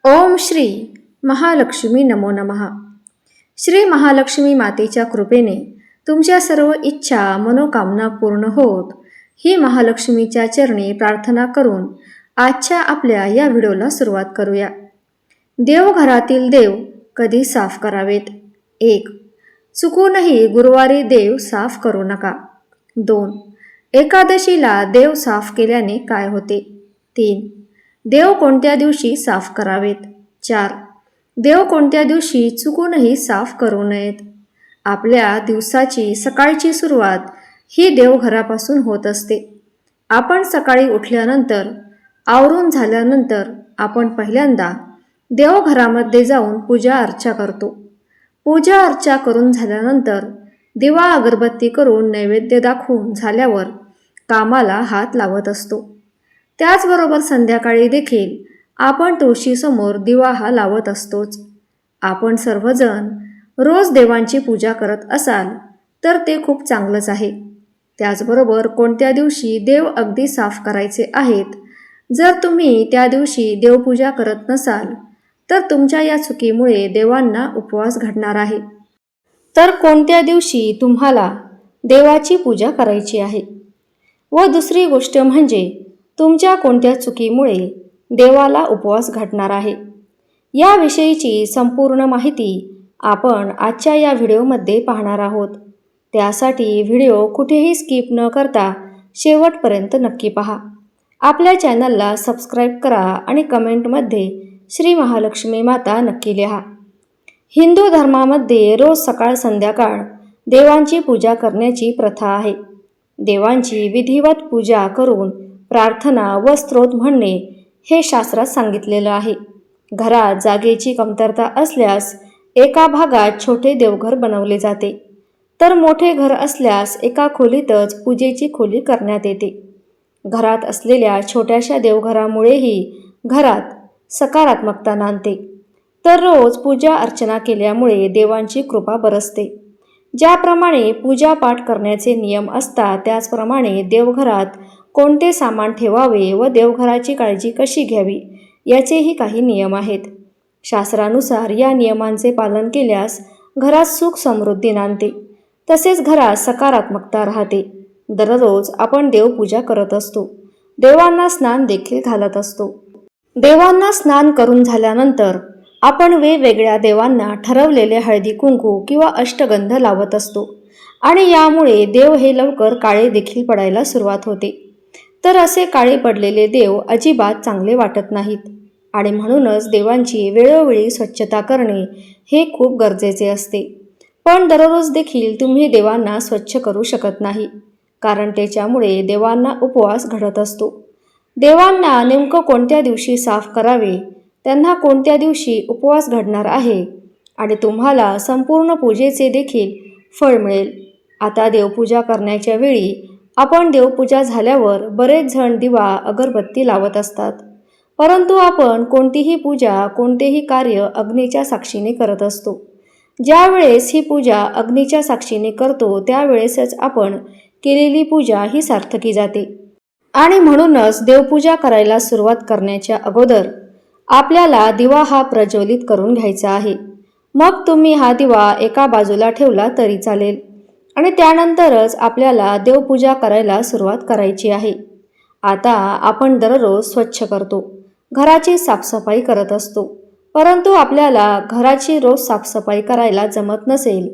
ओम श्री महालक्ष्मी नमो नमः. श्री महालक्ष्मी मातेच्या कृपेने तुमच्या सर्व इच्छा मनोकामना पूर्ण होत ही महालक्ष्मीच्या चरणी प्रार्थना करून आजच्या आपल्या या व्हिडिओला सुरुवात करूया. देवघरातील देव कधी साफ करावेत? 1. चुकूनही गुरुवारी देव साफ करू नका. 2. एकादशीला देव साफ केल्याने काय होते? 3. देव कोणत्या दिवशी साफ करावेत? 4. देव कोणत्या दिवशी चुकूनही साफ करू नयेत? आपल्या दिवसाची सकाळची सुरुवात ही देवघरापासून होत असते. आपण सकाळी उठल्यानंतर आवरून झाल्यानंतर आपण पहिल्यांदा देवघरामध्ये जाऊन पूजा अर्चा करतो. पूजा अर्चा करून झाल्यानंतर दिवा अगरबत्ती करून नैवेद्य दाखवून झाल्यावर कामाला हात लावत असतो. त्याचबरोबर संध्याकाळी देखील आपण तुळशीसमोर दिवा हा लावत असतोच. आपण सर्वजण रोज देवांची पूजा करत असाल तर ते खूप चांगलंच आहे. त्याचबरोबर कोणत्या दिवशी देव अगदी साफ करायचे आहेत, जर तुम्ही त्या दिवशी देवपूजा करत नसाल तर तुमच्या या चुकीमुळे देवांना उपवास घडणार आहे. तर कोणत्या दिवशी तुम्हाला देवाची पूजा करायची आहे? व दुसरी गोष्ट म्हणजे तुमच्या कोणत्या चुकीमुळे देवाला उपवास घडणार आहे, याविषयीची संपूर्ण माहिती आपण आजच्या या व्हिडिओमध्ये पाहणार आहोत. त्यासाठी व्हिडिओ कुठेही स्किप न करता शेवटपर्यंत नक्की पहा. आपल्या चॅनलला सबस्क्राईब करा आणि कमेंटमध्ये श्री महालक्ष्मी माता नक्की लिहा. हिंदू धर्मामध्ये रोज सकाळ संध्याकाळ देवांची पूजा करण्याची प्रथा आहे. देवांची विधिवत पूजा करून प्रार्थना व स्तोत्र म्हणणे हे शास्त्रात सांगितलेलं आहे. घरात जागेची कमतरता असल्यास एका भागात छोटे देवघर बनवले जाते, तर मोठे घर असल्यास एका खोलीतच पूजेची खोली करण्यात येते. घरात असलेल्या छोट्याशा देवघरामुळेही घरात सकारात्मकता नांदते. तर रोज पूजा अर्चना केल्यामुळे देवांची कृपा बरसते. ज्याप्रमाणे पूजापाठ करण्याचे नियम असतात त्याचप्रमाणे देवघरात कोणते सामान ठेवावे व देवघराची काळजी कशी घ्यावी याचेही काही नियम आहेत. शास्त्रानुसार या नियमांचे पालन केल्यास घरात सुख समृद्धी नांदते, तसेच घरात सकारात्मकता राहते. दररोज आपण देवपूजा करत असतो. देवांना स्नान देखील घालत असतो. देवांना स्नान करून झाल्यानंतर आपण वेगवेगळ्या देवांना ठरवलेले हळदी कुंकू किंवा अष्टगंध लावत असतो आणि यामुळे देव हे लवकर काळे देखील पडायला सुरुवात होते. तर असे काळे पडलेले देव अजिबात चांगले वाटत नाहीत आणि म्हणूनच देवांची वेळोवेळी स्वच्छता करणे हे खूप गरजेचे असते. पण दररोज देखील तुम्ही देवांना स्वच्छ करू शकत नाही, कारण त्याच्यामुळे देवांना उपवास घडत असतो. देवांना नेमकं कोणत्या दिवशी साफ करावे, त्यांना कोणत्या दिवशी उपवास घडणार आहे आणि तुम्हाला संपूर्ण पूजेचे देखील फळ मिळेल. आता देवपूजा करण्याच्या वेळी आपण देवपूजा झाल्यावर बरेच जण दिवा अगरबत्ती लावत असतात, परंतु आपण कोणतीही पूजा कोणतेही कार्य अग्नीच्या साक्षीने करत असतो. ज्या वेळेस ही पूजा अग्नीच्या साक्षीने करतो त्यावेळेसच आपण केलेली पूजा ही सार्थकी जाते. आणि म्हणूनच देवपूजा करायला सुरुवात करण्याच्या अगोदर आपल्याला दिवा हा प्रज्वलित करून घ्यायचा आहे. मग तुम्ही हा दिवा एका बाजूला ठेवला तरी चालेल आणि त्यानंतरच आपल्याला देवपूजा करायला सुरुवात करायची आहे. आता आपण दररोज स्वच्छ करतो, घराची साफसफाई करत असतो, परंतु आपल्याला घराची रोज साफसफाई करायला जमत नसेल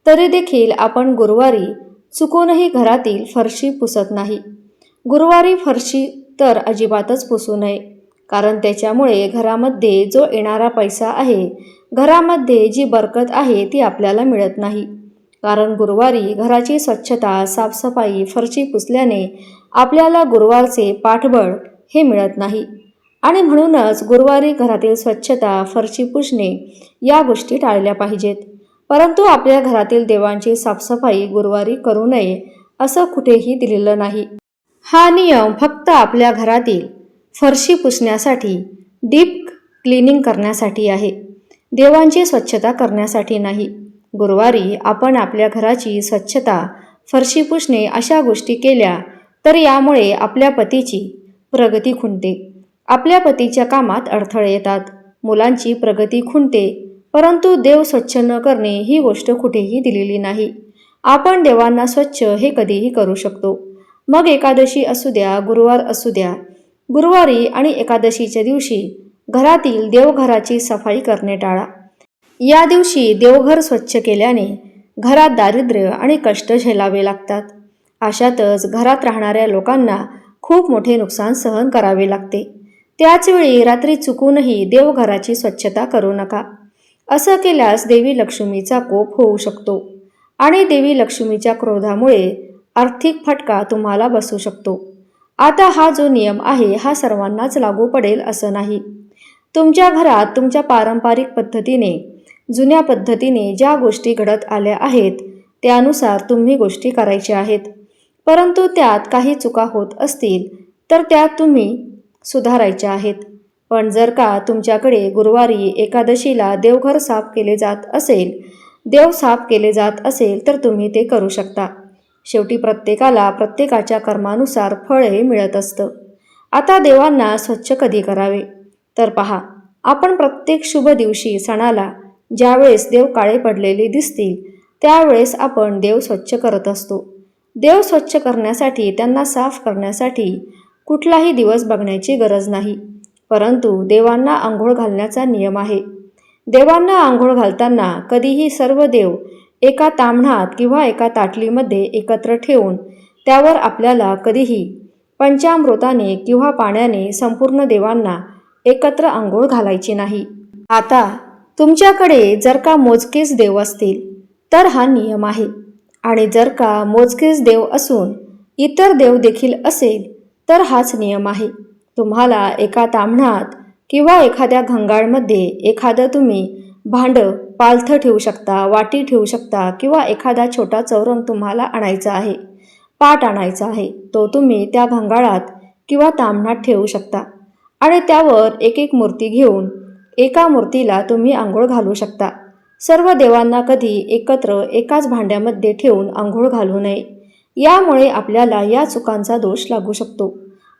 तरी देखील आपण गुरुवारी चुकूनही घरातील फरशी पुसत नाही. गुरुवारी फरशी तर अजिबातच पुसू नये, कारण त्याच्यामुळे घरामध्ये जो येणारा पैसा आहे, घरामध्ये जी बरकत आहे ती आपल्याला मिळत नाही. कारण गुरुवारी घराची स्वच्छता साफसफाई फरशी पुसल्याने आपल्याला गुरुवारचे पाठबळ हे मिळत नाही आणि म्हणूनच गुरुवारी घरातील स्वच्छता फरशी पुसणे या गोष्टी टाळल्या पाहिजेत. परंतु आपल्या घरातील देवांची साफसफाई गुरुवारी करू नये असं कुठेही दिलेलं नाही. हा नियम फक्त आपल्या घरातील फरशी पुसण्यासाठी, डीप क्लिनिंग करण्यासाठी आहे, देवांची स्वच्छता करण्यासाठी नाही. गुरुवारी आपण आपल्या घराची स्वच्छता फरशी पुसणे अशा गोष्टी केल्या तर यामुळे आपल्या पतीची प्रगती खुंटते, आपल्या पतीच्या कामात अडथळे येतात. मुलांची प्रगती खुंटते, परंतु देव स्वच्छ न करणे ही गोष्ट कुठेही दिलेली नाही. आपण देवांना स्वच्छ हे कधीही करू शकतो. मग एकादशी असू द्या, गुरुवार असू द्या. गुरुवारी आणि एकादशीच्या दिवशी घरातील देवघराची सफाई करणे टाळा. या दिवशी देवघर स्वच्छ केल्याने घरात दारिद्र्य आणि कष्ट झेलावे लागतात. अशातच घरात राहणाऱ्या लोकांना खूप मोठे नुकसान सहन करावे लागते. त्याचवेळी रात्री चुकूनही देवघराची स्वच्छता करू नका. असं केल्यास देवी लक्ष्मीचा कोप होऊ शकतो आणि देवी लक्ष्मीच्या क्रोधामुळे आर्थिक फटका तुम्हाला बसू शकतो. आता हा जो नियम आहे हा सर्वांनाच लागू पडेल असं नाही. तुमच्या घरात तुमच्या पारंपरिक पद्धतीने, जुन्या पद्धतीने ज्या गोष्टी घडत आल्या आहेत त्यानुसार तुम्ही गोष्टी करायच्या आहेत. परंतु त्यात काही चुका होत असतील तर त्या तुम्ही सुधारायच्या आहेत. पण जर का तुमच्याकडे गुरुवारी एकादशीला देव साफ केले जात असेल तर तुम्ही ते करू शकता. शेवटी प्रत्येकाला प्रत्येकाच्या कर्मानुसार फळ हे मिळत असतं. आता देवांना स्वच्छ कधी करावे तर पहा, आपण प्रत्येक शुभ दिवशी सणाला ज्यावेळेस देव काळे पडलेले दिसतील त्यावेळेस आपण देव स्वच्छ करत असतो. देव स्वच्छ करण्यासाठी, त्यांना साफ करण्यासाठी कुठलाही दिवस बघण्याची गरज नाही. परंतु देवांना आंघोळ घालण्याचा नियम आहे. देवांना आंघोळ घालताना कधीही सर्व देव एका ताम्हणात किंवा एका ताटलीमध्ये एकत्र ठेवून त्यावर आपल्याला कधीही पंचामृताने किंवा पाण्याने संपूर्ण देवांना एकत्र आंघोळ घालायची नाही. आता तुमच्याकडे जर का मोजकेच देव असतील तर हा नियम आहे, आणि जर का मोजकेच देव असून इतर देव देखील असेल तर हाच नियम आहे. तुम्हाला एका ताम्हणात किंवा एखाद्या घंगाळमध्ये एखादं तुम्ही भांडं, पालथं ठेवू शकता, वाटी ठेवू शकता किंवा एखादा छोटा चौरंग तुम्हाला आणायचा आहे, पाट आणायचा आहे, तो तुम्ही त्या घंगाळात किंवा ताम्हणात ठेवू शकता आणि त्यावर एक एक मूर्ती घेऊन एका मूर्तीला तुम्ही आंघोळ घालू शकता. सर्व देवांना कधी एकत्र एकाच भांड्यामध्ये ठेवून आंघोळ घालू नये. यामुळे आपल्याला या चुकांचा दोष लागू शकतो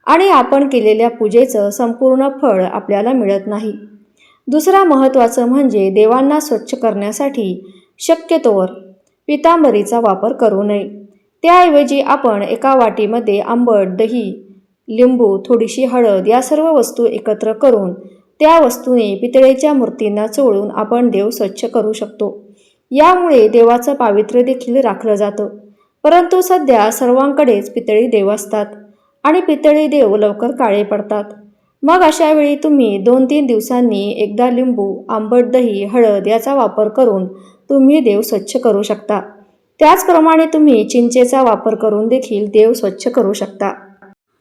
आणि आपण केलेल्या पूजेचं संपूर्ण फळ आपल्याला मिळत नाही. दुसरा महत्त्वाचं म्हणजे देवांना स्वच्छ करण्यासाठी शक्यतोवर पितांबरीचा वापर करू नये. त्याऐवजी आपण एका वाटीमध्ये आंबट, दही, लिंबू, थोडीशी हळद या सर्व वस्तू एकत्र करून त्या वस्तूने पितळेच्या मूर्तींना चोळून आपण देव स्वच्छ करू शकतो. यामुळे देवाचं पावित्र्य देखील राखलं जातं. परंतु सध्या सर्वांकडेच पितळी देव असतात आणि पितळी देव लवकर काळे पडतात. मग अशा वेळी तुम्ही 2-3 दिवसांनी एकदा लिंबू, आंबट दही, हळद याचा वापर करून तुम्ही देव स्वच्छ करू शकता. त्याचप्रमाणे तुम्ही चिंचेचा वापर करून देखील देव स्वच्छ करू शकता.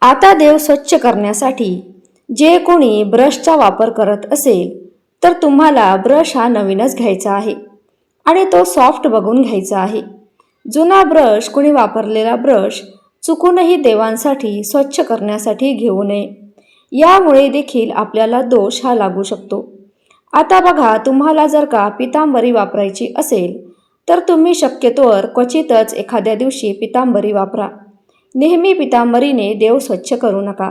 आता देव स्वच्छ करण्यासाठी जे कोणी ब्रशचा वापर करत असेल तर तुम्हाला ब्रश हा नवीनच घ्यायचा आहे आणि तो सॉफ्ट बघून घ्यायचा आहे. जुना ब्रश, कोणी वापरलेला ब्रश चुकूनही देवांसाठी स्वच्छ करण्यासाठी घेऊ नये. यामुळे देखील आपल्याला दोष हा लागू शकतो. आता बघा, तुम्हाला जर का पितांबरी वापरायची असेल तर तुम्ही शक्यतोवर क्वचितच एखाद्या दिवशी पितांबरी वापरा. नेहमी पितांबरीने देव स्वच्छ करू नका.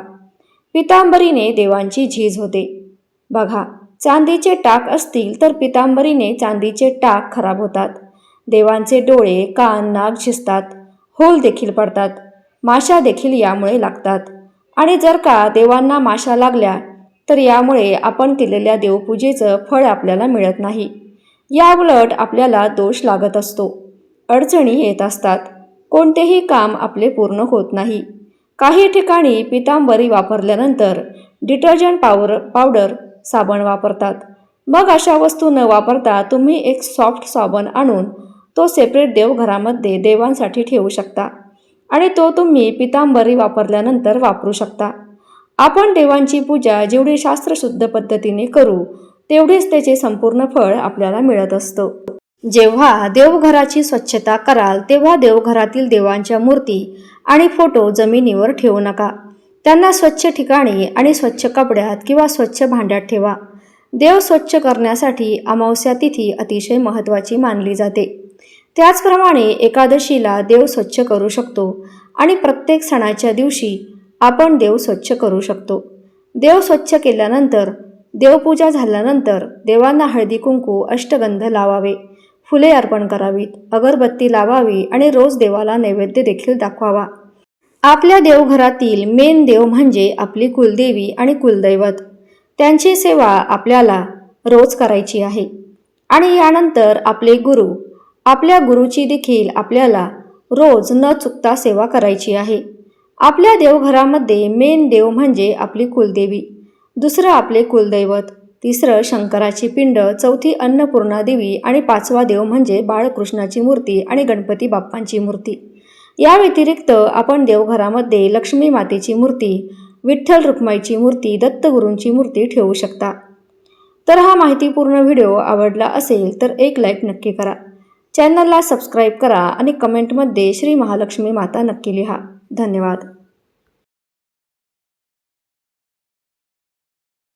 पितांबरीने देवांची झीज होते. बघा, चांदीचे टाक असतील तर पितांबरीने चांदीचे टाक खराब होतात. देवांचे डोळे, कान, नाक झिजतात, होल देखील पडतात, माशा देखील यामुळे लागतात. आणि जर का देवांना माशा लागल्या तर यामुळे आपण केलेल्या देवपूजेचं फळ आपल्याला मिळत नाही. याउलट आपल्याला दोष लागत असतो, अडचणी येत असतात, कोणतेही काम आपले पूर्ण होत नाही. काही ठिकाणी पितांबरी वापरल्यानंतर डिटर्जंट पावडर साबण वापरतात. मग अशा वस्तू न वापरता तुम्ही एक सॉफ्ट साबण आणून तो सेपरेट देवघरामध्ये देवांसाठी ठेवू शकता आणि तो तुम्ही पितांबरी वापरल्यानंतर वापरू शकता. आपण देवांची पूजा जेवढी शास्त्रशुद्ध पद्धतीने करू तेवढेच त्याचे संपूर्ण फळ आपल्याला मिळत असतं. जेव्हा देवघराची स्वच्छता कराल तेव्हा देवघरातील देवांच्या मूर्ती आणि फोटो जमिनीवर ठेवू नका. त्यांना स्वच्छ ठिकाणी आणि स्वच्छ कपड्यात किंवा स्वच्छ भांड्यात ठेवा. देव स्वच्छ करण्यासाठी अमावस्या तिथी अतिशय महत्त्वाची मानली जाते. त्याचप्रमाणे एकादशीला देव स्वच्छ करू शकतो आणि प्रत्येक सणाच्या दिवशी आपण देव स्वच्छ करू शकतो. देव स्वच्छ केल्यानंतर देवपूजा झाल्यानंतर देवांना हळदी कुंकू अष्टगंध लावावे, फुले अर्पण करावीत, अगरबत्ती लावावी आणि रोज देवाला नैवेद्य देखील दाखवावा. आपल्या देवघरातील मेन देव म्हणजे आपली कुलदेवी आणि कुलदैवत. त्यांची सेवा आपल्याला रोज करायची आहे. आणि यानंतर आपले गुरु, आपल्या गुरुची देखील आपल्याला रोज न चुकता सेवा करायची आहे. आपल्या देवघरामध्ये मेन देव म्हणजे आपली कुलदेवी, दुसरं आपले कुलदैवत, तिसरं शंकराची पिंड, चौथी अन्नपूर्णा देवी आणि पाचवा देव म्हणजे बाळकृष्णाची मूर्ती आणि गणपती बाप्पांची मूर्ती. या व्यतिरिक्त आपण देवघरामध्ये लक्ष्मी मातेची मूर्ती, विठ्ठल रुक्माईची मूर्ती, दत्तगुरूंची मूर्ती ठेवू शकता. तर हा माहितीपूर्ण व्हिडिओ आवडला असेल तर एक लाईक नक्की करा. चॅनलला सबस्क्राईब करा आणि कमेंटमध्ये श्री महालक्ष्मी माता नक्की लिहा. धन्यवाद.